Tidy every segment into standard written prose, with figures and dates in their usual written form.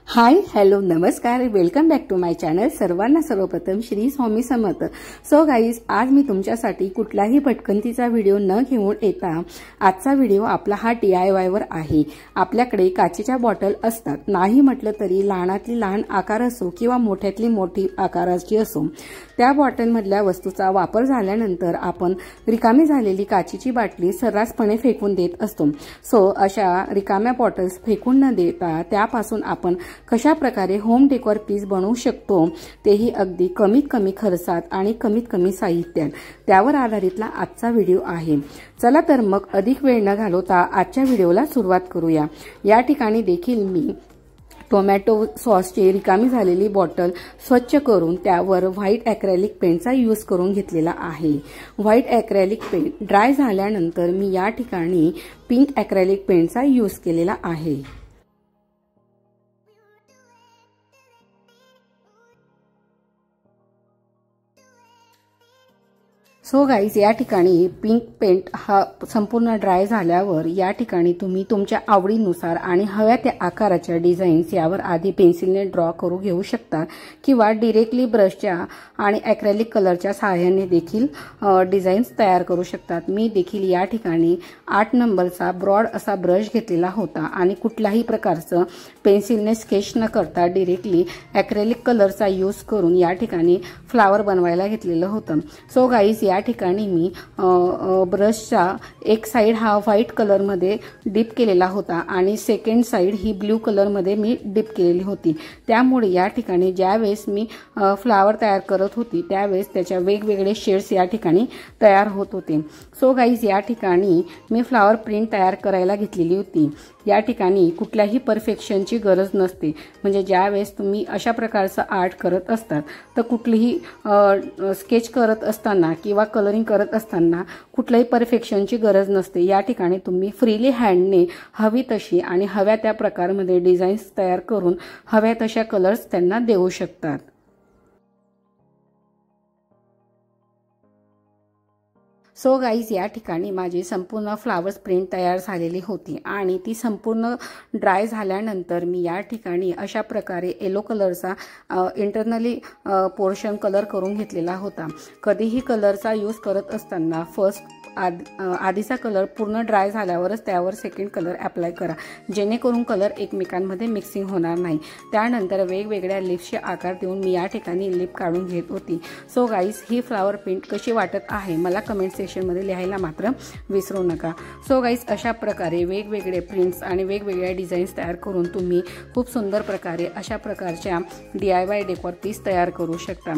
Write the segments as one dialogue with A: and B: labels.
A: हाय hello नमस्कार welcome back to my channel. सर्वांना सर्वप्रथम श्री स्वामी समर्थ। सो गाईज, आज मी तुमच्यासाठी कुठलाही भटकंतीचा व्हिडिओ न घेऊन येता आजचा व्हिडिओ आपला हा DIY वर आहे। आपल्याकडे काचेच्या बॉटल असतात, नाही म्हटलं तरी लहानातली लहान आकार असो किंवा मोठ्यातली मोठी आकाराची असो, त्या बॉटलमधल्या वस्तूचा वापर झाल्यानंतर आपण रिकामी झालेली काचेची बाटली सर्रासपणे फेकून देत असतो। सो अशा रिकाम्या बॉटल्स फेकून न देता त्यापासून आपण कशा प्रकारे होम डेकोर पीस बनवू शकतो, तेही अगदी कमीत कमी खर्चात आणि कमीत कमी साहित्यात, त्यावर आधारितला आजचा व्हिडिओ आहे। चला तर मग अधिक वेळ न घालवता आजच्या व्हिडिओला सुरुवात करूया। या ठिकाणी देखील मी टोमॅटो सॉसची रिकामी झालेली बॉटल स्वच्छ करून त्यावर व्हाईट ॲक्रेलिक पेंटचा यूज करून घेतलेला आहे। व्हाईट ॲक्रेलिक पेंट ड्राय झाल्यानंतर मी या ठिकाणी पिंक ॲक्रेलिक पेंटचा यूज केलेला आहे। सो गाईज, या ठिकाणी पिंक पेंट हा संपूर्ण ड्राय झाल्यावर या ठिकाणी तुम्ही तुमच्या आवडीनुसार आणि हव्या त्या आकाराच्या डिझाईन्स यावर आधी पेन्सिलने ड्रॉ करू घेऊ शकता किंवा डायरेक्टली ब्रशच्या आणि ॲक्रेलिक कलरच्या सहाय्याने देखील डिझाईन्स तयार करू शकतात। मी देखील या ठिकाणी 8 नंबरचा ब्रॉड असा ब्रश घेतलेला होता आणि कुठल्याही प्रकारचं पेन्सिलने स्केच न करता डायरेक्टली ॲक्रेलिक कलरचा यूज करून या ठिकाणी फ्लावर बनवायला घेतलेलं होतं। सो गाईज, या ठिकाणी मी ब्रशचा एक साइड हा व्हाईट कलर मध्ये डिप केलेला होता आणि सेकंड साइड ही ब्ल्यू कलर मध्ये मी डिप केलेली होती। त्यामुळे या ठिकाणी ज्यावेळेस मी फ्लावर तयार करत होती त्यावेळेस त्याच्या वेगवेगळे शेड्स या ठिकाणी तयार होत होते। सो गाईज, या ठिकाणी मी फ्लावर प्रिंट तयार करायला घेतलेली होती। या ठिकाणी कुठल्याही परफेक्शनची गरज नसते, म्हणजे ज्यावेळेस तुम्ही अशा प्रकारचं आर्ट करत असतात तर कुठलीही स्केच करत असताना किंवा कलरिंग करत असताना कुठल्याही परफेक्शनची गरज नसते। या ठिकाणी तुम्ही फ्रीली हँडने हवी तशी आणि हव्या त्या प्रकारमध्ये डिझाईन्स तयार करून हव्या तशा कलर्स त्यांना देऊ शकतात। सो गाईज, या ठिकाणी माझी संपूर्ण फ्लावर्स प्रिंट तयार झालेली होती आणि ती संपूर्ण ड्राय झाल्यानंतर मी या ठिकाणी अशा प्रकारे येलो कलरचा इंटरनली पोर्शन कलर करून घेतलेला होता। कधीही कलरचा यूज करत असताना फर्स्ट आधीचा कलर पूर्ण ड्राय झाल्यावरच त्यावर सेकंड कलर अप्लाय करा, जेणेकरून कलर एकमेकांमध्ये मिक्सिंग होणार नाही। त्यानंतर वेगवेगळ्या लिप्सचे आकार देऊन मी या ठिकाणी लिप काढून घेत होती। सो गाईज, ही फ्लावर पेंट कशी वाटत आहे मला कमेंट सेक्शनमध्ये लिहायला मात्र विसरू नका। सो गाईज, अशा प्रकारे वेगवेगळे प्रिंट्स आणि वेगवेगळ्या डिझाईन्स तयार करून तुम्ही खूप सुंदर प्रकारे अशा प्रकारच्या DIY डेकोर पीस तयार करू शकता।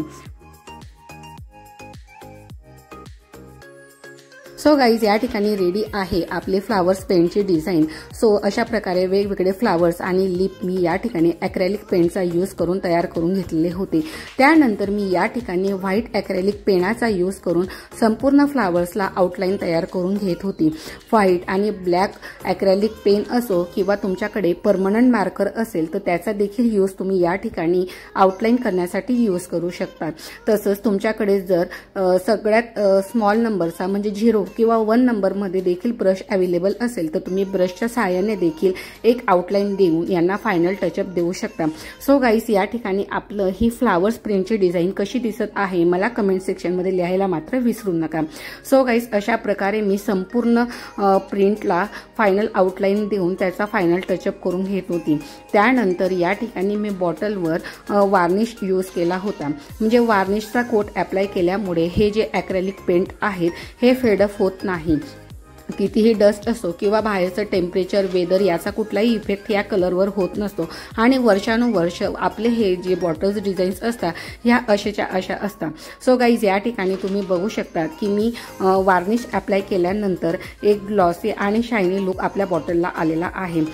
A: सो गाईज, या ठिकाणी रेडी आहे आपले फ्लावर्स पेंटची डिझाईन। सो अशा प्रकारे वेगवेगळे फ्लावर्स आणि लिप मी या ठिकाणी ॲक्रेलिक पेंटचा यूज करून तयार करून घेतलेले होते। त्यानंतर मी या ठिकाणी व्हाईट ॲक्रेलिक पेनाचा यूज करून संपूर्ण फ्लावर्सला आउटलाईन तयार करून घेत होती। व्हाईट आणि ब्लॅक ॲक्रेलिक पेन असो किंवा तुमच्याकडे परमनंट मार्कर असेल तर त्याचा देखील यूज तुम्ही या ठिकाणी आउटलाईन करण्यासाठी यूज करू शकता। तसंच तुमच्याकडे जर सगळ्यात स्मॉल नंबरचा म्हणजे 0 किंवा 1 नंबरमध्ये देखील ब्रश अवेलेबल असेल तर तुम्ही ब्रशच्या सहाय्याने देखील एक आउटलाईन देऊन यांना फायनल टचअप देऊ शकता। सो गाईज, या ठिकाणी आपलं ही फ्लावर्स प्रिंटची डिझाईन कशी दिसत आहे मला कमेंट सेक्शनमध्ये लिहायला मात्र विसरू नका। सो गाईज, अशा प्रकारे मी संपूर्ण प्रिंटला फायनल आउटलाईन देऊन त्याचा फायनल टचअप करून घेत होती। त्यानंतर या ठिकाणी मी बॉटलवर वार्निश यूज केला होता, म्हणजे वार्निशचा कोट अप्लाय केल्यामुळे हे जे ॲक्रेलिक पेंट आहेत हे फेडअप होत नाही। कितीही डस्ट असो किंवा बाहेरचं टेम्परेचर वेदर याचा कुठलाही इफेक्ट या कलरवर होत नसतो आणि वर्षानुवर्ष आपले हे जे बॉटल्स डिझाईन्स असतात ह्या अशाच्या अशा असतात। सो गाईज, या ठिकाणी तुम्ही बघू शकतात की मी वार्निश अप्लाय केल्यानंतर एक ग्लॉसी आणि शायनी लुक आपल्या बॉटलला आलेला आहे।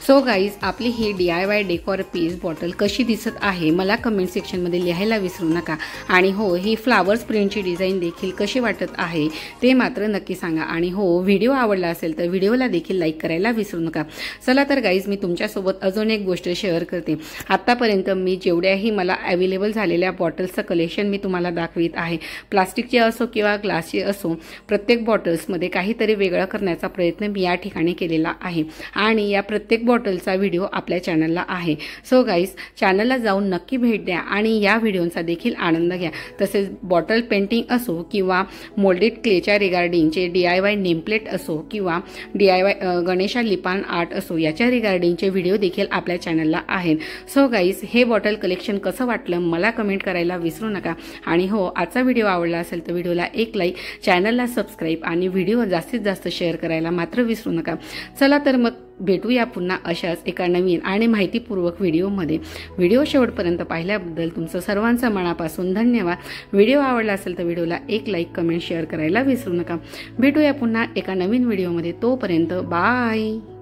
A: सो गाईज, आपली ही DIY डेकोर पीस बॉटल कशी दिसत आहे मला कमेंट सेक्शनमध्ये लिहायला विसरू नका। आणि हो, ही फ्लावर्स प्रिंटची डिझाईन देखील कशी वाटत आहे ते मात्र नक्की सांगा। आणि हो, व्हिडिओ आवडला असेल तर व्हिडिओला देखील लाईक करायला विसरू नका। चला तर गाईज, मी तुमच्यासोबत अजून एक गोष्ट शेअर करते। आतापर्यंत मी जेवढ्याही मला अवेलेबल झालेल्या बॉटल्सचं कलेक्शन मी तुम्हाला दाखवित आहे। प्लास्टिकचे असो किंवा ग्लासचे असो, प्रत्येक बॉटल्समध्ये काहीतरी वेगळं करण्याचा प्रयत्न मी या ठिकाणी केलेला आहे आणि या प्रत्येक बॉटलचा व्हिडिओ आपल्या चॅनलला आहे. सो गाईज, चॅनलला जाऊन नक्की भेट द्या आणि या व्हिडिओचा देखील आनंद घ्या. तसेच बॉटल पेंटिंग असो किंवा मोल्डेड क्लेच्या रिगार्डिंगचे DIY नेमप्लेट असो किंवा DIY गणेशा लिपान आर्ट असो, याच्या रिगार्डिंगचे व्हिडिओ देखील आपल्या चॅनलला आहेत. सो गाईज, हे बॉटल कलेक्शन कसं वाटलं मला कमेंट करायला विसरू नका. आणि हो, आजचा व्हिडिओ आवडला असेल तर व्हिडिओला एक लाईक, चॅनलला सबस्क्राईब आणि व्हिडिओ जास्तीत जास्त शेअर करायला मात्र विसरू नका. चला तर मग भेटूया पुन्हा अशाच एका नवीन आणि माहितीपूर्वक व्हिडिओमध्ये. व्हिडिओ शेवटपर्यंत पाहिल्याबद्दल तुमचं सर्वांचं मनापासून धन्यवाद. व्हिडिओ आवडला असेल तर व्हिडिओला एक लाईक, कमेंट, शेअर करायला विसरू नका. भेटूया पुन्हा एका नवीन व्हिडिओमध्ये. तोपर्यंत बाय.